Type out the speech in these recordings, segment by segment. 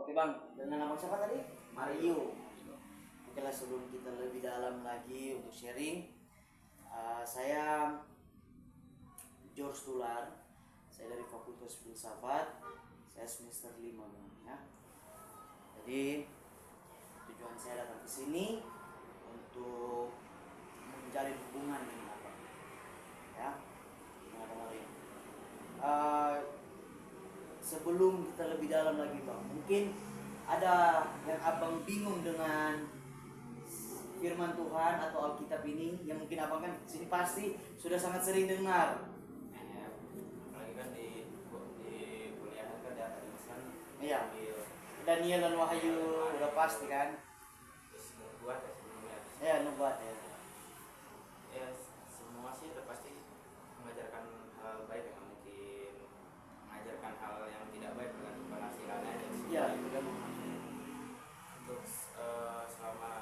Oke bang, dengan abang siapa tadi? Mario. Oke lah, sebelum kita lebih dalam lagi untuk sharing, saya George Tular, saya dari Fakultas Filsafat, saya semester 5 bang ya. Jadi tujuan saya datang ke sini untuk menjalin hubungan dengan abang, ya, dengan abang Mario. Uh, Sebelum kita lebih dalam lagi bang, mungkin ada yang abang bingung dengan firman Tuhan atau Alkitab ini, yang mungkin abang kan sini pasti sudah sangat sering dengar. Ya, apalagi kan di kuliah kan ada tulisan Iya. Daniel dan Wahyu udah pasti kan. terus buat ya sebelumnya Ya, nubuat ya. ya semua sih udah pasti mengajarkan hal baik, ya mungkin mengajarkan hal yang tidak baik dengan penghasilannya aja sih. Iya, kan. Untuk selama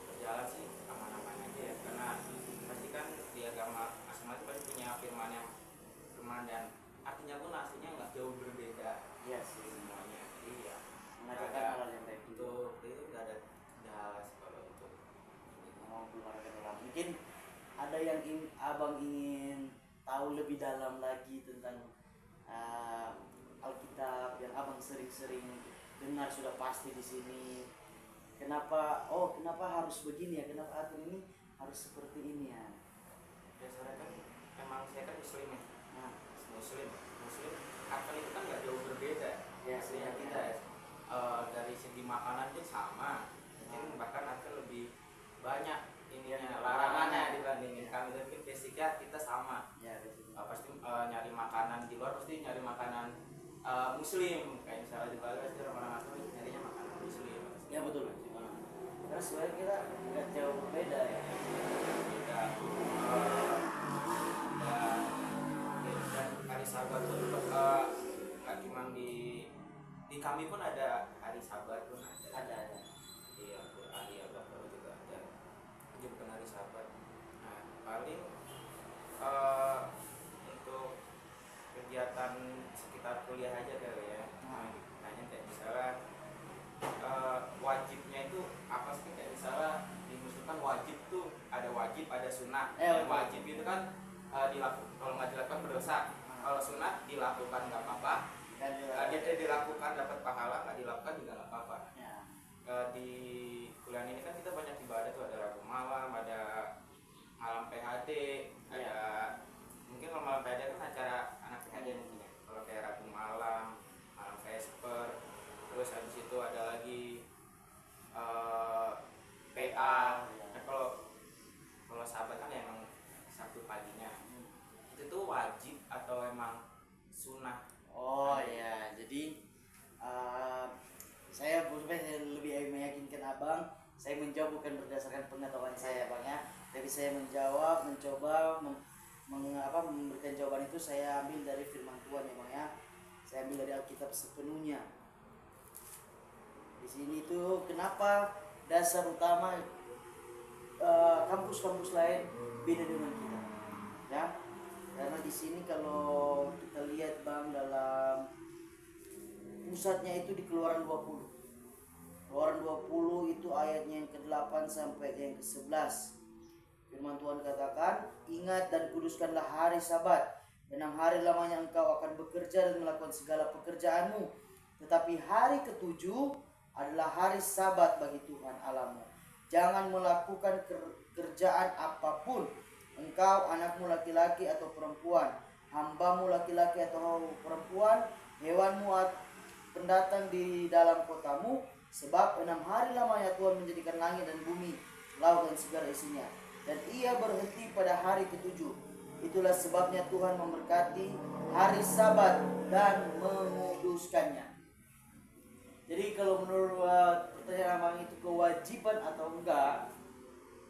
berjalan sih aman-aman aja ya, karena pasti kan di agama masing-masing itu pasti punya firman dan artinya pun aslinya nggak jauh berbeda. Iya sih. Semuanya iya, Mengajarkan hal yang baik itu. itu nggak ada kendala sih kalau untuk Belum ada kendala. Mungkin ada yang abang ingin tahu lebih dalam lagi tentang Alkitab yang abang sering-sering dengar sudah pasti di sini. Kenapa harus begini ya? Kenapa atur ini harus seperti ini ya? biasanya kan emang saya kan muslim ya. Nah, muslim akan itu kan nggak jauh berbeda ya, aslinya kita ya. Dari segi makanan pun sama, mungkin bahkan akan lebih banyak ininya larangannya dibandingin kami, tapi basicnya kita sama ya, pasti nyari makanan di luar pasti nyari makanan muslim, kayak misalnya di Bali pasti orang-orang asli nyarinya makanan muslim ya betul. Karena sebenarnya kita nggak jauh berbeda ya. dan dan hari Sabat tuh nggak cuma di kami pun ada hari Sabat pun ada. Iya, hari Al-Baqarah juga ada, itu bukan hari Sabat. Nah paling untuk kegiatan sekitar kuliah aja kali ya. Nanya kayak misalnya wajibnya itu apa sih, kayak misalnya di Muslim kan wajib tuh ada wajib ada sunnah. Yang wajib itu kan kalau nggak dilakukan berdosa, kalau sunnah dilakukan nggak apa-apa, dia dilakukan dapat pahala, nggak dilakukan juga nggak apa-apa. Di kuliah ini kan kita banyak ibadah tuh, ada Rabu malam, ada malam PHD, ada mungkin kalau malam PHD kan acara anak PHD mungkin ya. Kalau kayak Rabu malam, malam Vesper, terus habis itu ada lagi PA. Nah, kalau sahabat kan emang Sabtu paginya. Itu tuh wajib atau emang sunnah? Oh ya, jadi saya lebih meyakinkan abang. Saya menjawab bukan berdasarkan pengetahuan saya bang ya, tapi saya mencoba memberikan jawaban itu saya ambil dari firman Tuhan ya bang ya. Saya ambil dari Alkitab sepenuhnya. Di sini itu kenapa dasar utama kampus-kampus lain beda dengan kita, ya. Karena di sini kalau kita lihat bang, dalam pusatnya itu di Keluaran 20. Keluaran 20 itu ayatnya yang ke-8 sampai yang ke-11. Firman Tuhan katakan, "Ingat dan kuduskanlah hari Sabat. 6 hari lamanya engkau akan bekerja dan melakukan segala pekerjaanmu. Tetapi hari ke-7 adalah hari Sabat bagi Tuhan Allahmu. Jangan melakukan kerjaan apapun. Engkau, anakmu laki-laki atau perempuan, hambamu laki-laki atau perempuan, hewanmu pendatang di dalam kotamu, sebab 6 hari lamanya Tuhan menjadikan langit dan bumi, laut dan segala isinya. Dan ia berhenti pada hari ke-7. Itulah sebabnya Tuhan memberkati hari Sabat dan menguduskannya." Jadi kalau menurut pertanyaan abang itu kewajiban atau enggak,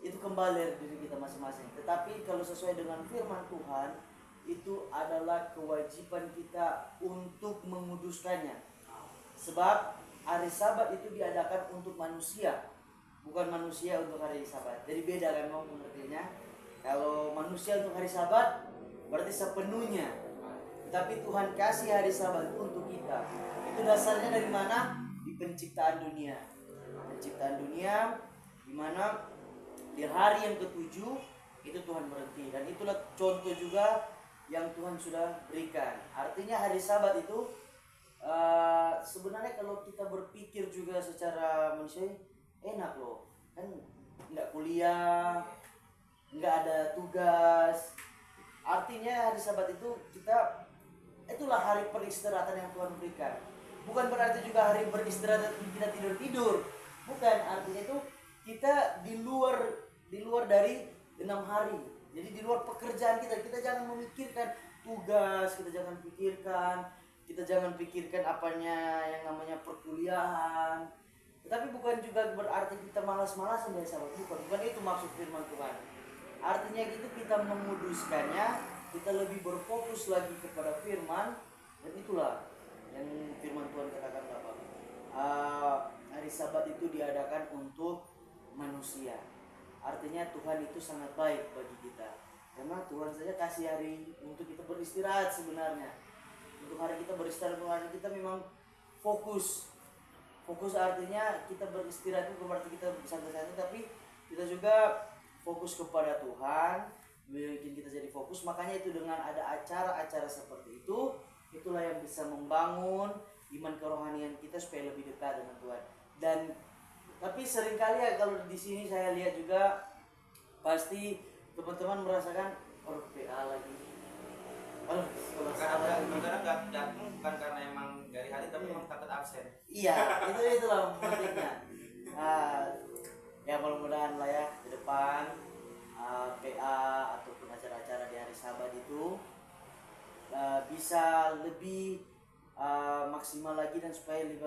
itu kembali dari diri kita masing-masing. Tetapi kalau sesuai dengan firman Tuhan, itu adalah kewajiban kita untuk menguduskannya. Sebab hari Sabat itu diadakan untuk manusia, bukan manusia untuk hari Sabat. Jadi beda kan mau pengertiannya. Kalau manusia untuk hari Sabat berarti sepenuhnya. Tapi Tuhan kasih hari Sabat untuk kita. Itu dasarnya dari mana? Di di penciptaan dunia. Penciptaan dunia di mana di hari yang ketujuh itu Tuhan berhenti, dan itulah contoh juga yang Tuhan sudah berikan. Artinya hari Sabat itu sebenarnya kalau kita berpikir juga secara manusiawi enak loh, kan nggak kuliah, nggak ada tugas. Artinya hari Sabat itu itulah hari peristirahatan yang Tuhan berikan. Bukan berarti juga hari beristirahat kita tidur, bukan. Artinya itu kita di luar dari 6 hari. Jadi di luar pekerjaan kita jangan memikirkan tugas, kita jangan pikirkan apanya yang namanya perkuliahan. Tetapi bukan juga berarti kita malas-malasan dari Sabat, bukan itu maksud firman Tuhan. Artinya itu kita menguduskannya, kita lebih berfokus lagi kepada firman, dan itulah yang firman Tuhan katakan Bapak. Hari Sabat itu diadakan untuk manusia. Artinya Tuhan itu sangat baik bagi kita, karena Tuhan saja kasih hari untuk kita beristirahat sebenarnya. Untuk hari kita beristirahat, hari kita memang fokus artinya kita beristirahat itu berarti kita bersantai-santai, tapi kita juga fokus kepada Tuhan, bikin kita jadi fokus. Makanya itu dengan ada acara-acara seperti itu, itulah yang bisa membangun iman kerohanian kita supaya lebih dekat dengan Tuhan. Dan tapi seringkali ya kalau di sini saya lihat juga pasti teman-teman merasakan PA lagi. Kadang-kadang nggak datang bukan karena emang dari hari, tapi memang takut absen. Iya, itulah motifnya. Ya mudah-mudahan lah ya ke depan PA ataupun acara-acara di hari Sabat itu bisa lebih maksimal lagi, dan supaya lebih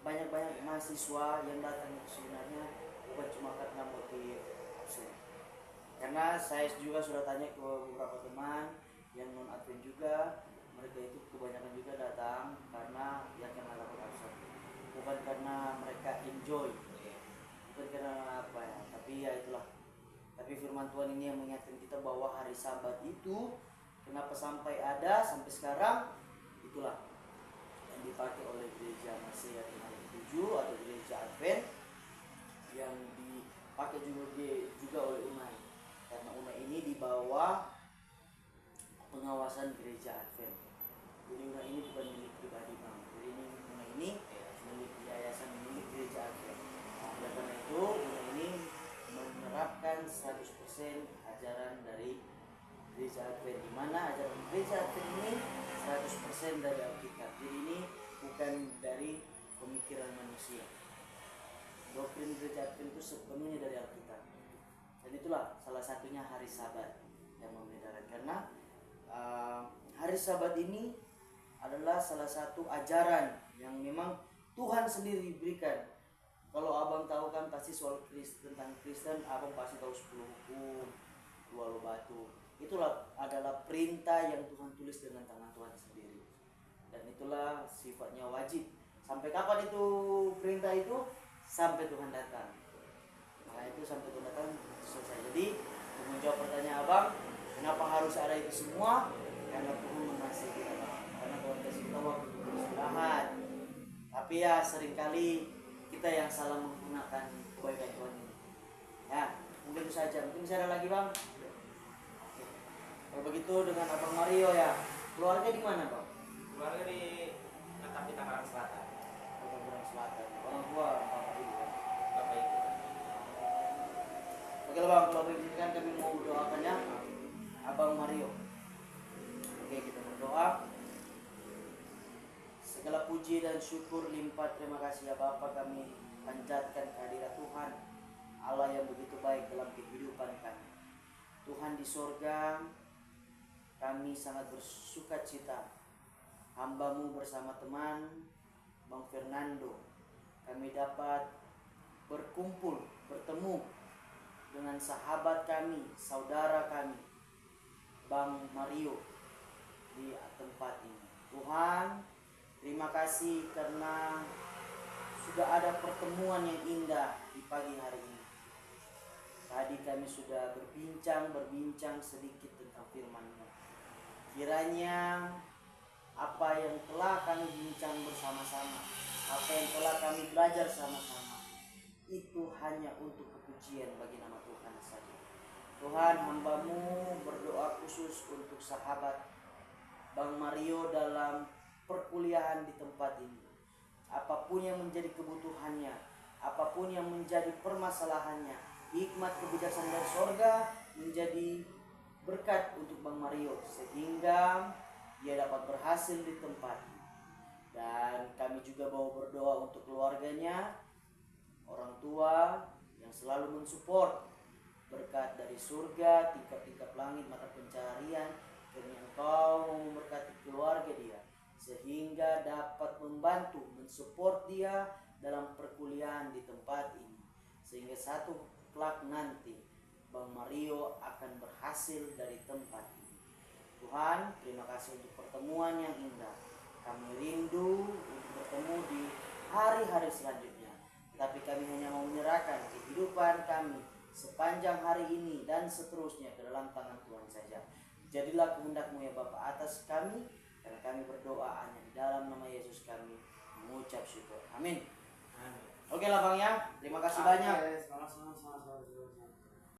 banyak mahasiswa yang datang itu sebenarnya bukan cuma karena motif absen. Karena saya juga sudah tanya ke beberapa teman yang non advent juga, mereka itu kebanyakan juga datang karena yang kena takut absen, bukan karena mereka enjoy, bukan karena apa ya, tapi ya itulah. Tapi firman Tuhan ini yang mengingatkan kita bahwa hari Sabat itu kenapa sampai sekarang, itulah yang dipakai oleh gereja Masehat yang hari 7 atau gereja Advent, yang dipakai juga oleh UNAI, karena UNAI ini di bawah pengawasan gereja Advent. Jadi UNAI ini bukan milik pribadi Bang. Jadi UNAI ini milik yayasan, milik gereja Advent. Oleh karena itu UNAI ini menerapkan 100% ajaran dari gereja Advent, di mana ajaran gereja Advent ini 100% dari Alkitab. Jadi ini bukan dari pemikiran manusia. Doktrin gereja Advent itu sepenuhnya dari Alkitab. Dan itulah salah satunya hari Sabat yang membedakan, karena hari Sabat ini adalah salah satu ajaran yang memang Tuhan sendiri berikan. Kalau abang tahu kan pasti soal tentang Kristen, abang pasti tahu 10 hukum, 2 lo batu. Itulah adalah perintah yang Tuhan tulis dengan tangan Tuhan sendiri, dan itulah sifatnya wajib. Sampai kapan itu perintah itu? Sampai Tuhan datang. Nah itu sampai Tuhan datang itu selesai. Jadi untuk menjawab pertanyaan abang, kenapa harus ada itu semua? Karena Tuhan mengasihi kita, karena Tuhan kasih kita waktu untuk beristirahat. Tapi ya seringkali kita yang salah menggunakan kebaikan Tuhan ini. Ya mungkin itu saja. Mungkin bisa ada lagi bang. Kalau begitu dengan Abang Mario ya, keluarga di mana bang? Keluarga di Natapi Tangerang Selatan. Tangerang Selatan. Orang tua bapak ibu. Bapak Ibu. Oke bang, kalau berizinkan kami mau doakan ya Abang Mario. Oke, kita berdoa. Segala puji dan syukur limpah terima kasih ya Bapa, kami panjatkan kehadirat Tuhan Allah yang begitu baik dalam kehidupan kami. Tuhan di sorga, kami sangat bersuka cita hamba-Mu bersama teman Bang Fernando, kami dapat bertemu dengan sahabat kami, saudara kami Bang Mario di tempat ini. Tuhan, terima kasih karena sudah ada pertemuan yang indah di pagi hari ini. Tadi kami sudah berbincang sedikit tentang firman-Mu. Kiranya apa yang telah kami bincang bersama-sama apa yang telah kami belajar sama-sama itu hanya untuk kepujian bagi nama Tuhan saja. Tuhan, hamba-Mu berdoa khusus untuk sahabat Bang Mario dalam perkuliahan di tempat ini. Apapun yang menjadi kebutuhannya, apapun yang menjadi permasalahannya, hikmat kebijaksanaan dari sorga menjadi berkat untuk Bang Mario sehingga dia dapat berhasil di tempat. Dan kami juga mau berdoa untuk keluarganya, orang tua yang selalu mensupport berkat dari surga, tingkap-tingkap langit mata pencaharian, demi Engkau memberkati keluarga dia sehingga dapat membantu mensupport dia dalam perkuliahan di tempat ini, sehingga satu kelak nanti Bang Mario akan berhasil dari tempat ini. Tuhan, terima kasih untuk pertemuan yang indah. Kami rindu untuk bertemu di hari-hari selanjutnya, tapi kami hanya mau menyerahkan kehidupan kami sepanjang hari ini dan seterusnya ke dalam tangan Tuhan saja. Jadilah kehendak-Mu ya Bapa atas kami, karena kami berdoa hanya di dalam nama Yesus kami mengucap syukur. Amin. Oke lah Bang ya, terima kasih banyak. Sama-sama.